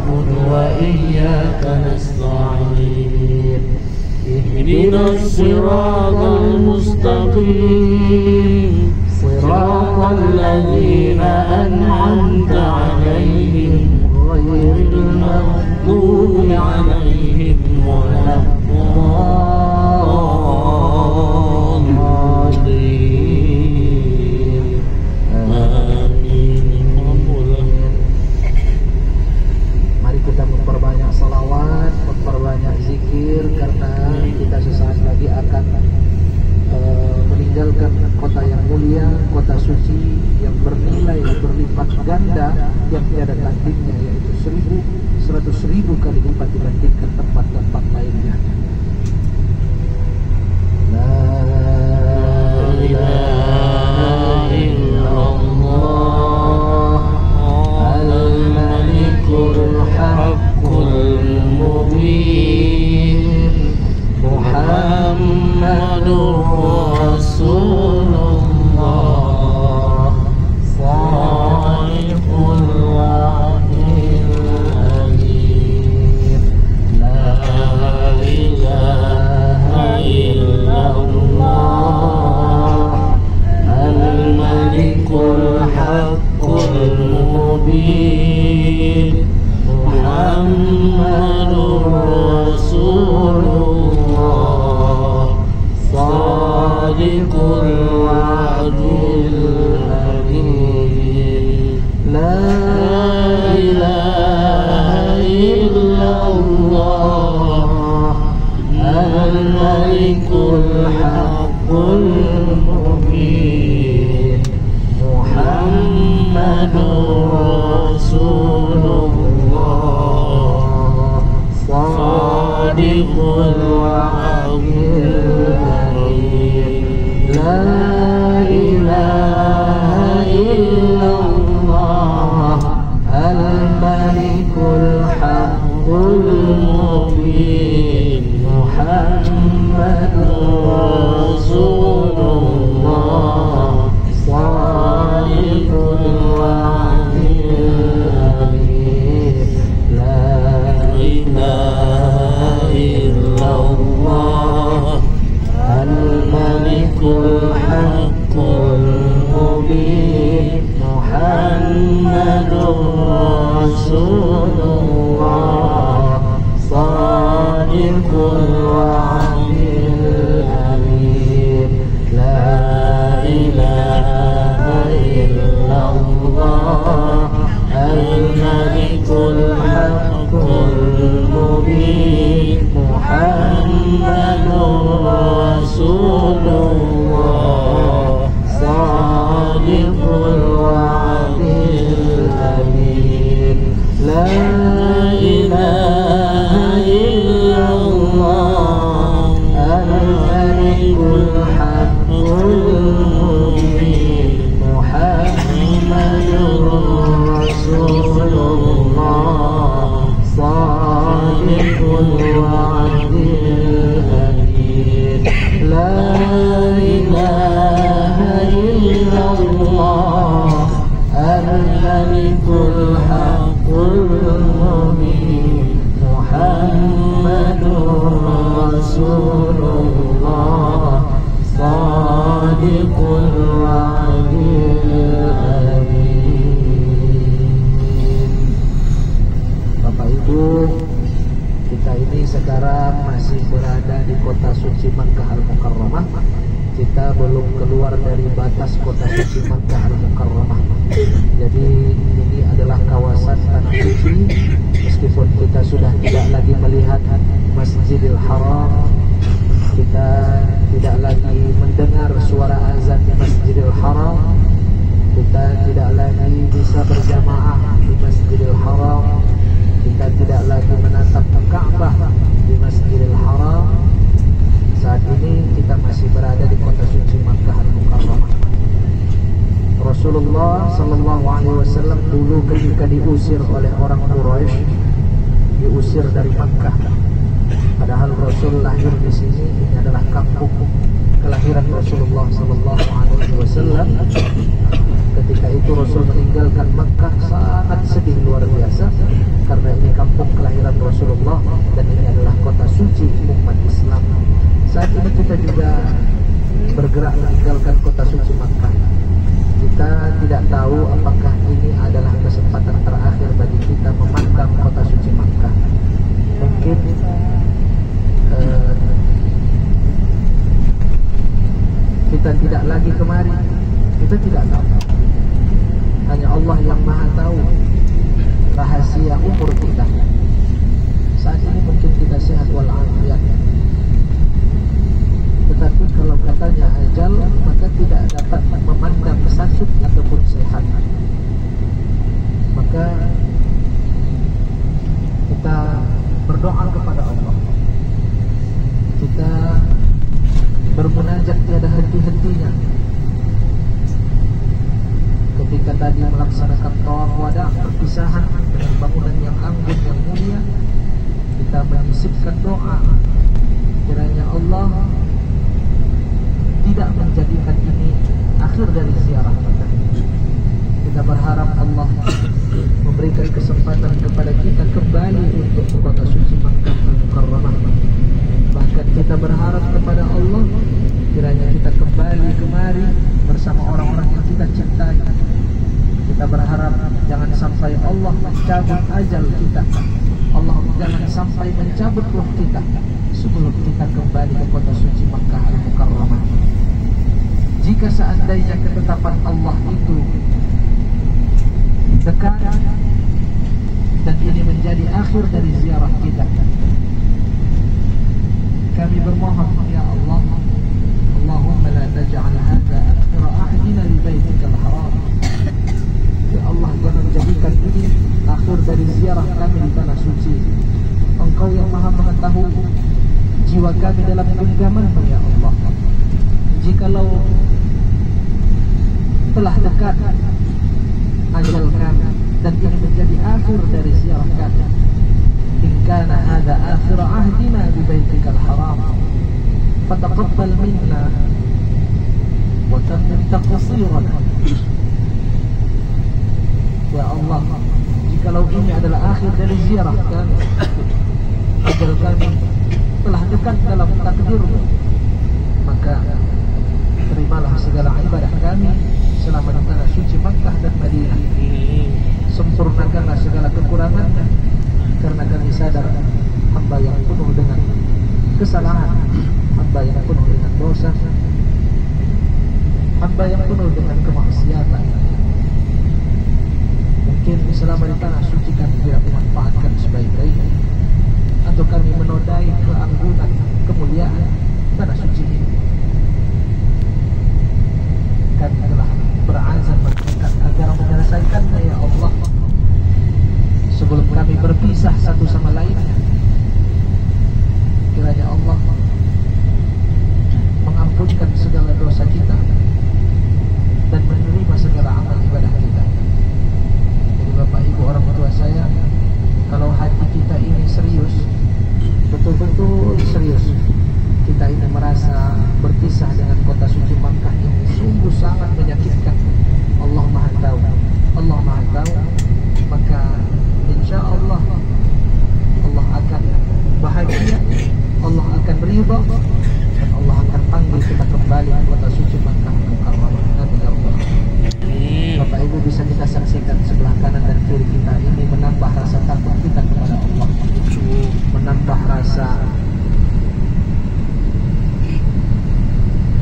نعبد وإياك نستعين اهدنا الصراط المستقيم صراط الذين أنعمت عليهم غير المغضوب عليهم ولا الضالين آمين. Mari kita memperbanyak salawat, memperbanyak zikir, karena kita sesaat lagi akan meninggalkan kota yang mulia, kota suci yang bernilai berlipat ganda yang tiada tandingnya, yaitu 100.000 kali lipat dibandingkan tempat-tempat lainnya. La ilaha illallah al-malikul haqqul mubin Muhammadur Rasulullah Shadiqul wa'dil amin. La ilaha illallah al-malikul haqqul mubin Muhammadur Rasulullah Shadiqul wa'dil amin. La ilaha illallah al-malikul haqqul mubin Muhammadur Rasulullah Shadiqul wa'dil amin. La ilaha illallah al-malikul haqqul mubin Muhammadur Rasulullah Shadiqul wa'dil amin. La ilaha illallah al-malikul haqqul mubin Muhammadur Rasulullah Shadiqul wa'dil amin. La ilaha illallah al-malikul haqqul mubin Muhammadur Rasulullah Shadiqul wa'dil amin. La ilaha illallah al-malikul haqqul mubin Muhammadur Rasulullah Shadiqul wa'dil amin. La ilaha illallah al-malikul haqqul mubin Muhammadur Rasulullah Shadiqul wa'dil amin. Bapak Ibu, kita ini sekarang masih berada di kota suci Makkah Al-Mukarramah. Kita belum keluar dari batas kota suci Makkah Al-Mukarramah. Jadi ini adalah kawasan tanah suci. Meskipun kita sudah tidak lagi melihat Masjidil Haram, kita tidak lagi mendengar suara azan di Masjidil Haram, kita tidak lagi bisa berjamaah di Masjidil Haram, kita tidak lagi menatap Ka'bah di Masjidil Haram. Saat ini kita masih berada di kota suci Makkah Al-Mukarramah. Rasulullah sallallahu alaihi wasallam dulu ketika diusir oleh orang Quraisy, diusir dari Makkah. Padahal Rasul lahir di sini, ini adalah kampung kelahiran Rasulullah sallallahu alaihi wasallam. Ketika itu Rasul meninggalkan Makkah sangat sedih luar biasa, karena ini kampung kampung kelahiran Rasulullah, dan ini adalah kota suci umat Islam. Saat ini kita juga bergerak meninggalkan kota suci Makkah. Kita tidak tahu apakah ini adalah kesempatan terakhir bagi kita memandang kota suci Makkah. Mungkin kita tidak lagi kemari, kita tidak tahu. Hanya Allah yang Maha tahu rahasia umur kita. Saat ini mungkin kita sehat walafiat, tetapi kalau katanya ajal, maka tidak dapat memandang sakit ataupun sehat. Maka kita berdoa kepada Allah, kita bermunajat tiada henti-hentinya. Ketika tadi melaksanakan tawaf wada, perpisahan dengan bangunan yang anggun yang mulia, kita menyisipkan doa kiranya Allah tidak menjadikan ini akhir dari ziarah kita. Kita berharap Allah memberikan kesempatan kepada kita kembali untuk ke kota suci Makkah Al-Mukarramah. Bahkan kita berharap kepada Allah kiranya kita kembali kemari bersama orang-orang yang kita cintai. Kita berharap jangan sampai Allah mencabut ajal kita, Allah jangan sampai mencabut roh kita sebelum kita kembali ke kota suci Makkah Al-Mukarramah. Jika seandainya ketetapan Allah itu dekat dan ini menjadi akhir dari ziarah kita, kami bermohon ya Allah, Allahumma la taj'al hadha akhir ahdina li baitikal haram. Ya Allah, jangan jadikan ini akhir dari ziarah kami di tanah suci. Engkau yang Maha mengetahui jiwa kami dalam genggaman-Mu ya Allah. Jikalau telah dekat ajal kami dan ini menjadi akhir dari ziarah kami, in kana hadha akhir ahdina bi baitikal haram, fataqabbal minna wa tammim taqsirana. Ya Allah, jikalau ini adalah akhir dari ziarah kami, ajal kami telah dekat dalam takdir-Mu, maka terimalah segala ibadah kami selama di tanah suci Makkah dan Madinah. Sempurnakanlah segala kekurangannya, karena kami sadar hamba yang penuh dengan kesalahan, hamba yang penuh dengan dosa, hamba yang penuh dengan kemaksiatan. Mungkin selama di tanah suci kami tidak memanfaatkan sebaik-baiknya, atau kami menodai keanggunan, kemuliaan tanah suci ini. Kami telah berazam bertekad agar menyelesaikannya ya Allah sebelum kami berpisah satu sama lainnya. Kiranya Allah mengampunkan segala dosa kita dan menerima segala amal ibadah kita. Jadi Bapak Ibu orang tua saya, kalau hati kita ini serius, betul-betul serius, kita ini merasa berpisah dengan kota suci Makkah ini sungguh sangat menyakitkan. Allah Maha tahu, Allah Maha tahu. Maka insya Allah Allah akan bahagia, Allah akan ridha, dan Allah akan panggil kita kembali ke kota suci Makkah Al-Mukarramah. Bapak Ibu, bisa kita saksikan sebelah kanan dan kiri kita ini menambah rasa takut kita kepada Allah, menambah rasa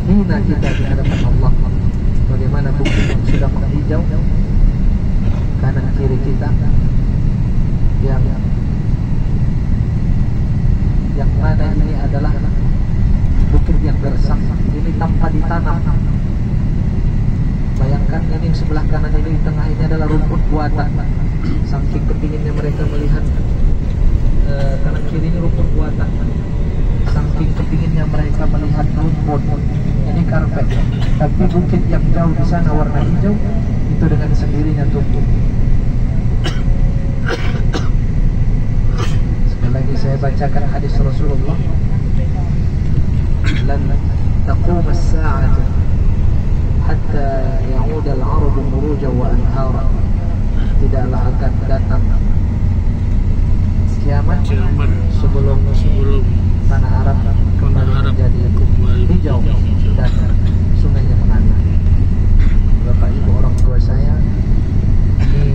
hina kita di hadapan Allah. Bagaimana bukti yang sudah menghijau kanan kiri kita, yang mana ini adalah bukit yang gersang, ini tanpa ditanam. Bayangkan ini sebelah kanan ini, di tengah ini adalah rumput buatan. Saking kepinginnya mereka melihat kanan kiri ini rumput buatan, saking kepinginnya mereka melihat rumput ini karpet. Tapi bukit yang jauh di sana warna hijau itu dengan sendirinya tumbuh. Sekali lagi saya bacakan hadis Rasulullah, lan taqum as-sa'atu hatta ya'ud al-'ardu murujan wa anhara. Tidaklah akan datang Arab kembali menjadi hijau dan sungainya mengalir. Bapak Ibu orang tua saya, ini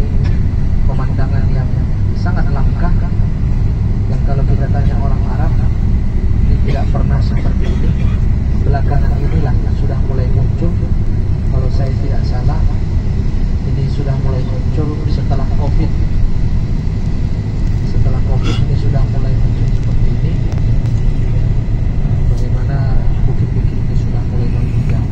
pemandangan yang sangat langka, yang kalau kita tanya orang Arab ini tidak pernah seperti ini. Belakangan inilah sudah mulai muncul, kalau saya tidak salah ini sudah mulai muncul setelah Covid. Setelah Covid ini sudah mulai muncul seperti ini. Bagaimana bukit-bukit ini sudah mulai menghijau.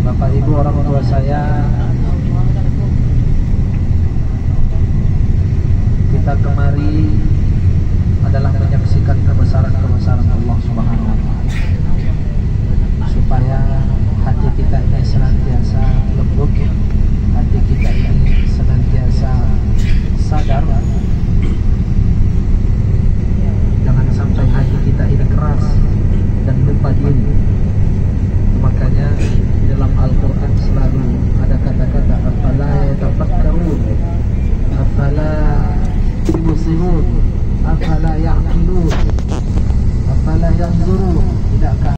Bapak Ibu orang tua saya,